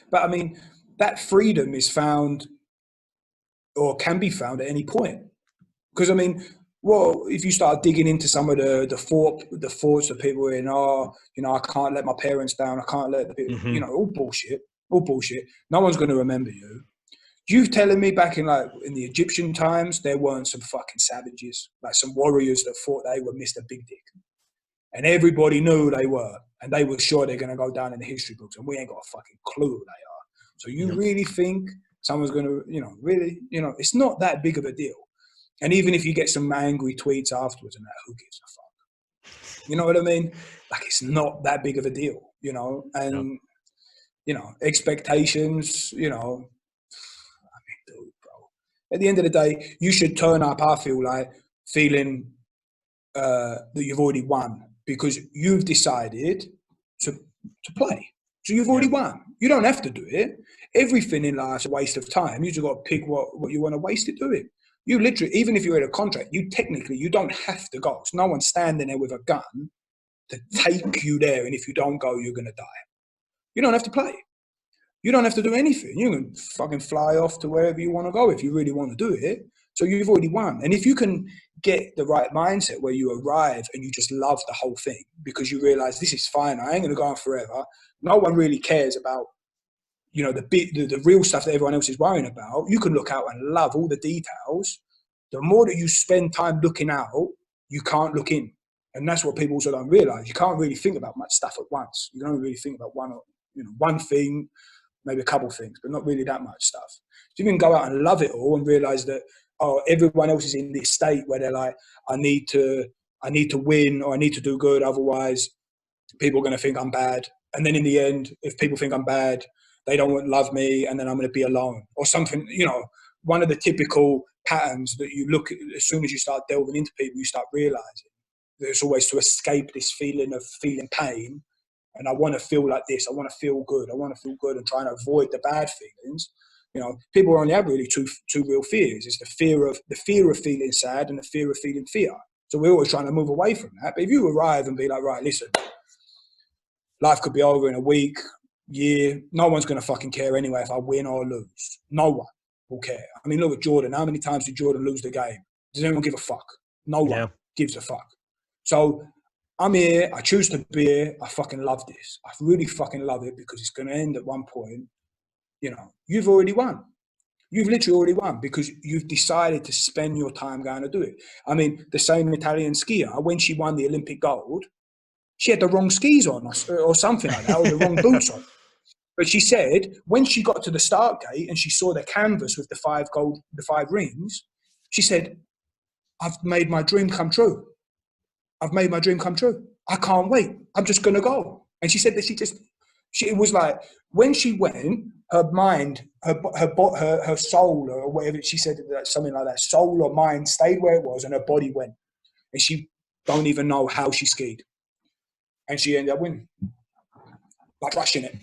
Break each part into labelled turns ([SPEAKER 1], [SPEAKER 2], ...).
[SPEAKER 1] But I mean, that freedom is found or can be found at any point. Because I mean, well, if you start digging into some of the thoughts of people in, I can't let my parents down, I can't let the people, all bullshit. No one's going to remember you. You telling me back in the Egyptian times, there weren't some fucking savages, like some warriors that thought they were Mr. Big Dick. And everybody knew they were. And they were sure they're going to go down in the history books. And we ain't got a fucking clue who they are. So you really think someone's going to, really, it's not that big of a deal. And even if you get some angry tweets afterwards and that, who gives a fuck? You know what I mean? Like, it's not that big of a deal, And, expectations, dude, bro. At the end of the day, you should turn up, I feel like, feeling that you've already won because you've decided to play. So you've already won. You don't have to do it. Everything in life's a waste of time. You just got to pick what you want to waste it doing. You literally, even if you're in a contract, you don't have to go. So no one's standing there with a gun to take you there. And if you don't go, you're going to die. You don't have to play. You don't have to do anything. You can fucking fly off to wherever you want to go if you really want to do it. So you've already won. And if you can get the right mindset where you arrive and you just love the whole thing because you realize this is fine, I ain't going to go on forever. No one really cares about, the real stuff that everyone else is worrying about. You can look out and love all the details. The more that you spend time looking out, you can't look in. And that's what people also don't realize. You can't really think about much stuff at once. You can only really think about one thing, maybe a couple things, but not really that much stuff. So you can go out and love it all and realize that, everyone else is in this state where they're like, I need to win or I need to do good. Otherwise, people are going to think I'm bad. And then in the end, if people think I'm bad, they don't love me and then I'm going to be alone or something. One of the typical patterns that you look at as soon as you start delving into people, you start realizing that it's always to escape this feeling of feeling pain. And I want to feel like this. I want to feel good. I want to feel good and try and avoid the bad feelings. People only have really two real fears. It's the fear of feeling sad and the fear of feeling fear. So we're always trying to move away from that. But if you arrive and be like, right, listen, life could be over in a week, year. No one's going to fucking care anyway if I win or lose. No one will care. I mean, look at Jordan. How many times did Jordan lose the game? Does anyone give a fuck? No one gives a fuck. So I'm here. I choose to be here. I fucking love this. I really fucking love it because it's going to end at one point. You've already won. You've literally already won because you've decided to spend your time going to do it. I mean, the same Italian skier, when she won the Olympic gold, she had the wrong skis on or something like that, or the wrong boots on. But she said when she got to the start gate and she saw the canvas with the 5 rings, she said, I've made my dream come true. I've made my dream come true. I can't wait. I'm just going to go. And she said that it was like when she went, her mind, her soul or whatever, she said something like that, soul or mind stayed where it was and her body went. And she don't even know how she skied. And she ended up winning, like crushing it.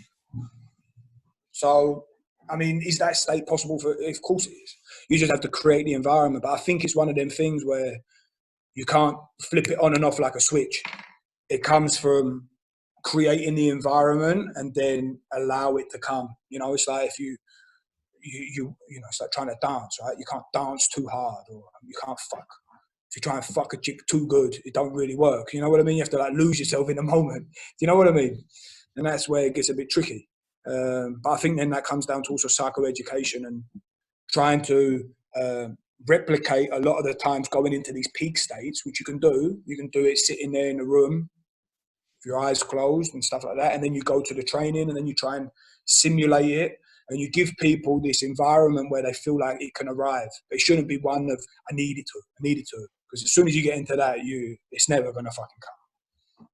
[SPEAKER 1] So, I mean, is that state possible? Of course it is. You just have to create the environment. But I think it's one of them things where you can't flip it on and off like a switch. It comes from creating the environment and then allow it to come. It's like if you it's like trying to dance, right? You can't dance too hard or you can't fuck. If you try and fuck a chick too good, it don't really work. You know what I mean? You have to lose yourself in the moment. Do you know what I mean? And that's where it gets a bit tricky. But I think then that comes down to also psychoeducation and trying to replicate a lot of the times going into these peak states, which you can do. You can do it sitting there in a room with your eyes closed and stuff like that. And then you go to the training and then you try and simulate it. And you give people this environment where they feel like it can arrive. But it shouldn't be one of, I needed to. Because as soon as you get into that, it's never going to fucking come.